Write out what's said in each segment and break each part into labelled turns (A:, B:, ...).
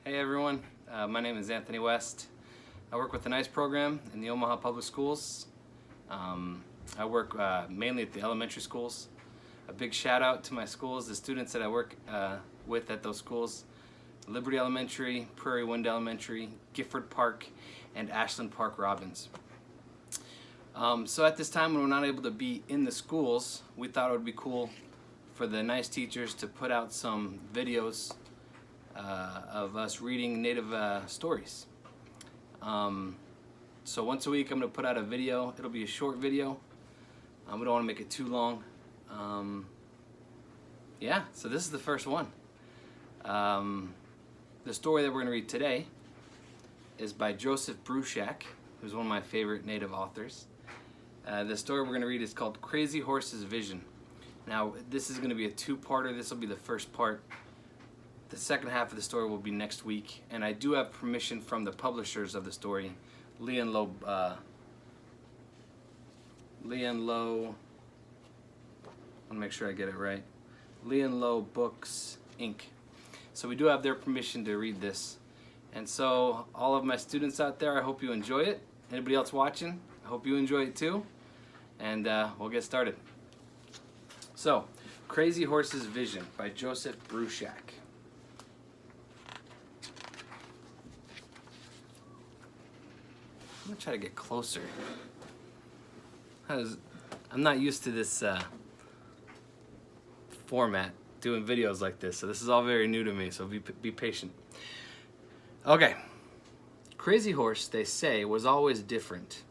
A: Hey everyone, my name is Anthony West. I work with the NICE program in the Omaha Public Schools. I work mainly at the elementary schools. A big shout out to my schools, the students that I work with at those schools: Liberty Elementary, Prairie Wind Elementary, Gifford Park, and Ashland Park Robbins. So at this time when we're not able to be in the schools, we thought it would be cool for the NICE teachers to put out some videos of us reading Native stories. So once a week I'm going to put out a video. It'll be a short video. We don't want to make it too long. Yeah, so this is the first one. The story that we're going to read today is by Joseph Bruchac, who's one of my favorite Native authors. The story we're going to read is called Crazy Horse's Vision. Now, this is going to be a two-parter. This will be the first part. The second half of the story will be next week, and I do have permission from the publishers of the story, Lee and Low. I want to make sure I get it right. Lee and Low Books, Inc. So we do have their permission to read this. And so all of my students out there, I hope you enjoy it. Anybody else watching, I hope you enjoy it too. And we'll get started. So, Crazy Horse's Vision by Joseph Bruchac. I'm gonna try to get closer. I'm not used to this format, doing videos like this, so this is all very new to me, so be patient. Okay. Crazy Horse, they say, was always different.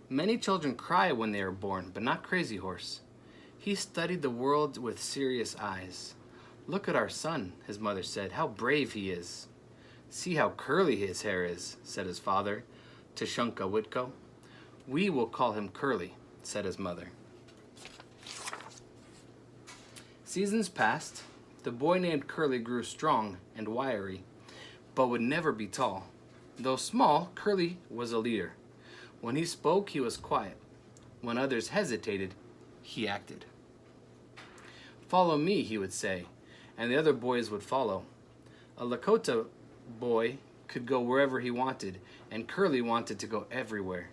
A: Many children cry when they are born, but not Crazy Horse. He studied the world with serious eyes. "Look at our son," his mother said. "How brave he is." "See how curly his hair is," said his father, Tashunka Whitko. "We will call him Curly," said his mother. Seasons passed. The boy named Curly grew strong and wiry, but would never be tall. Though small, Curly was a leader. When he spoke, he was quiet. When others hesitated, he acted. "Follow me," he would say, and the other boys would follow. A Lakota boy could go wherever he wanted, and Curly wanted to go everywhere.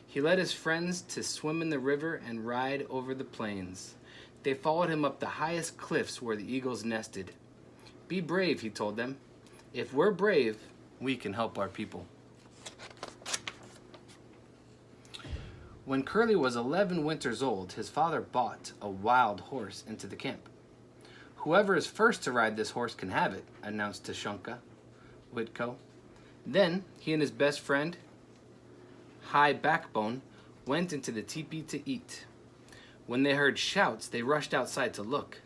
A: He led his friends to swim in the river and ride over the plains. They followed him up the highest cliffs where the eagles nested. "Be brave," he told them. "If we're brave, we can help our people." When Curly was 11 winters old, his father bought a wild horse into the camp. "Whoever is first to ride this horse can have it," announced Tashunka Whitko. Then he and his best friend, High Backbone, went into the teepee to eat. When they heard shouts, they rushed outside to look.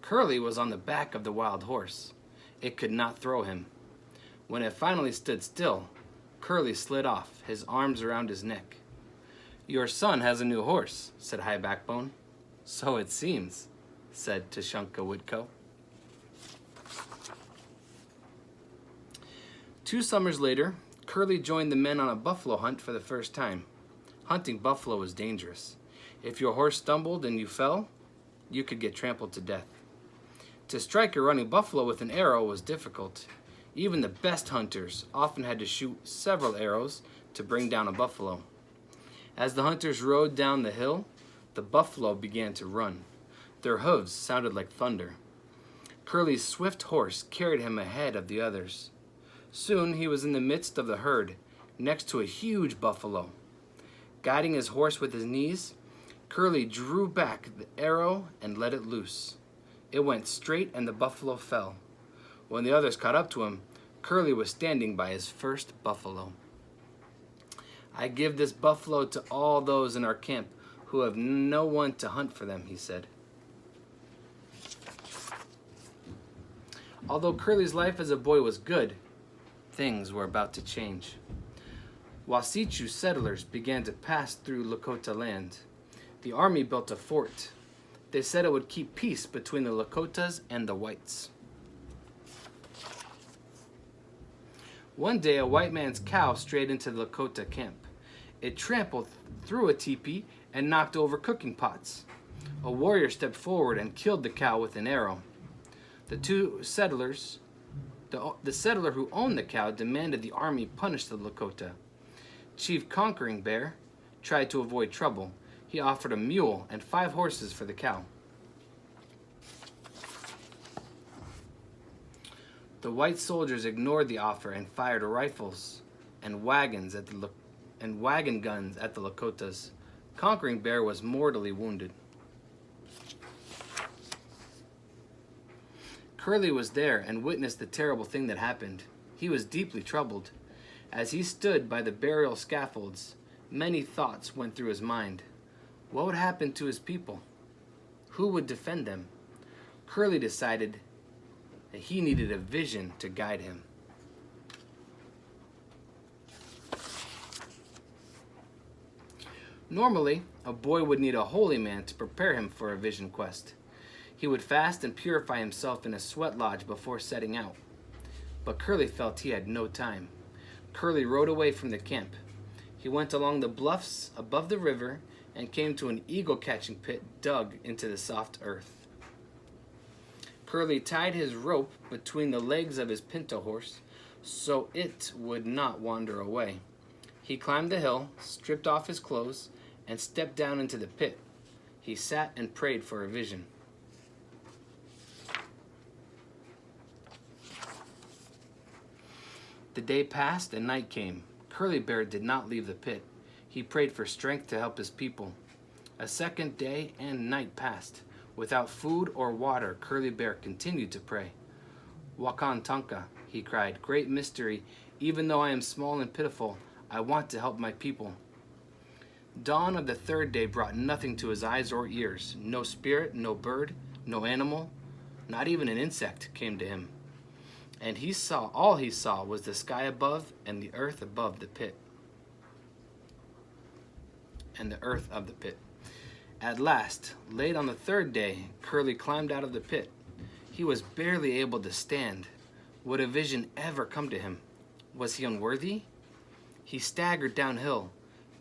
A: Curly was on the back of the wild horse. It could not throw him. When it finally stood still, Curly slid off, his arms around his neck. "Your son has a new horse," said High Backbone. "So it seems," said Tashunka Whitko. 2 summers later, Curly joined the men on a buffalo hunt for the first time. Hunting buffalo was dangerous. If your horse stumbled and you fell, you could get trampled to death. To strike a running buffalo with an arrow was difficult. Even the best hunters often had to shoot several arrows to bring down a buffalo. As the hunters rode down the hill, the buffalo began to run. Their hooves sounded like thunder. Curly's swift horse carried him ahead of the others. Soon he was in the midst of the herd, next to a huge buffalo. Guiding his horse with his knees, Curly drew back the arrow and let it loose. It went straight and the buffalo fell. When the others caught up to him, Curly was standing by his first buffalo. "I give this buffalo to all those in our camp who have no one to hunt for them," he said. Although Curly's life as a boy was good, things were about to change. Wasichu settlers began to pass through Lakota land. The army built a fort. They said it would keep peace between the Lakotas and the whites. One day, a white man's cow strayed into the Lakota camp. It trampled through a teepee and knocked over cooking pots. A warrior stepped forward and killed the cow with an arrow. The 2 settlers The settler who owned the cow demanded the army punish the Lakota. Chief Conquering Bear tried to avoid trouble. He offered a mule and 5 horses for the cow. The white soldiers ignored the offer and fired rifles and wagon guns at the Lakotas. Conquering Bear was mortally wounded. Curly was there and witnessed the terrible thing that happened. He was deeply troubled. As he stood by the burial scaffolds, many thoughts went through his mind. What would happen to his people? Who would defend them? Curly decided that he needed a vision to guide him. Normally, a boy would need a holy man to prepare him for a vision quest. He would fast and purify himself in a sweat lodge before setting out. But Curly felt he had no time. Curly rode away from the camp. He went along the bluffs above the river and came to an eagle-catching pit dug into the soft earth. Curly tied his rope between the legs of his pinto horse so it would not wander away. He climbed the hill, stripped off his clothes, and stepped down into the pit. He sat and prayed for a vision. The day passed and night came. Curly Bear did not leave the pit. He prayed for strength to help his people. A second day and night passed. Without food or water, Curly Bear continued to pray. Wakan Tanka, he cried, great mystery, even though I am small and pitiful, I want to help my people. Dawn of the 3rd day brought nothing to his eyes or ears. No spirit, no bird, no animal, not even an insect came to him. And all he saw was the sky above and the earth above the pit. And the earth of the pit. At last, late on the 3rd day, Curly climbed out of the pit. He was barely able to stand. Would a vision ever come to him? Was he unworthy? He staggered downhill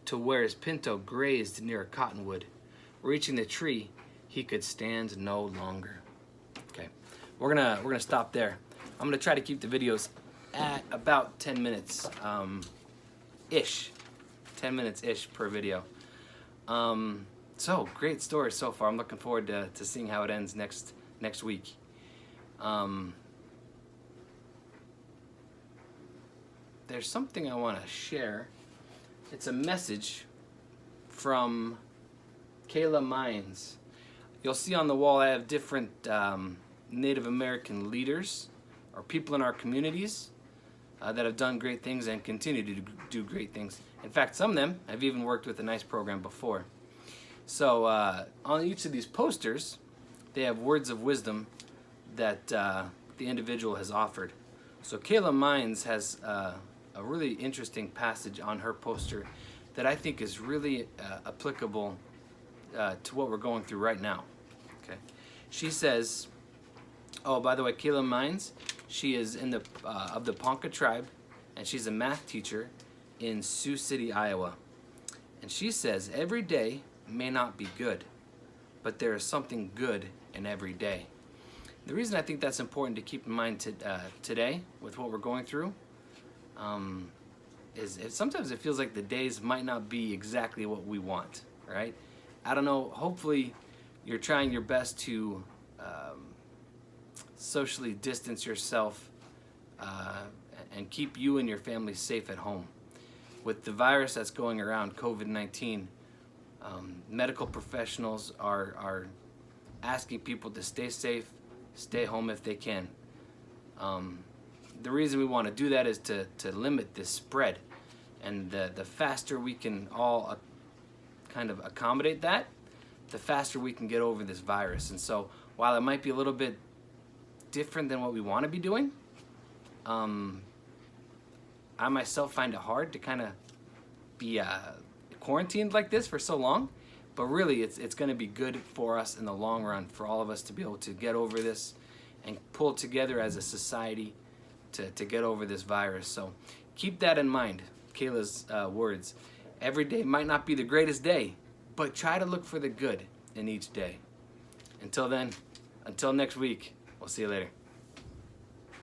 A: to where his pinto grazed near a cottonwood. Reaching the tree, he could stand no longer. Okay, we're gonna stop there. I'm gonna try to keep the videos at about 10 minutes ish. 10 minutes ish per video. So great story so far. I'm looking forward to seeing how it ends next week. There's something I want to share. It's a message from Kayla Mines. You'll see on the wall I have different Native American leaders or people in our communities that have done great things and continue to do great things. In fact, some of them have even worked with a nice program before. So on each of these posters, they have words of wisdom that the individual has offered. So Kayla Mines has a really interesting passage on her poster that I think is really applicable to what we're going through right now. Okay, she says, oh, by the way, Kayla Mines, she is of the Ponca tribe, and she's a math teacher in Sioux City, Iowa. And she says, every day may not be good, but there is something good in every day. The reason I think that's important to keep in mind today with what we're going through is sometimes it feels like the days might not be exactly what we want, right? I don't know, hopefully you're trying your best to socially distance yourself and keep you and your family safe at home. With the virus that's going around, COVID-19, medical professionals are asking people to stay safe, stay home if they can. The reason we want to do that is to limit this spread. And the faster we can all kind of accommodate that, the faster we can get over this virus. And so while it might be a little bit different than what we want to be doing, I myself find it hard to kind of be quarantined like this for so long. But really, it's going to be good for us in the long run, for all of us to be able to get over this and pull together as a society to get over this virus. So keep that in mind, Kayla's words. Every day might not be the greatest day, but try to look for the good in each day. Until then, until next week, we'll see you later.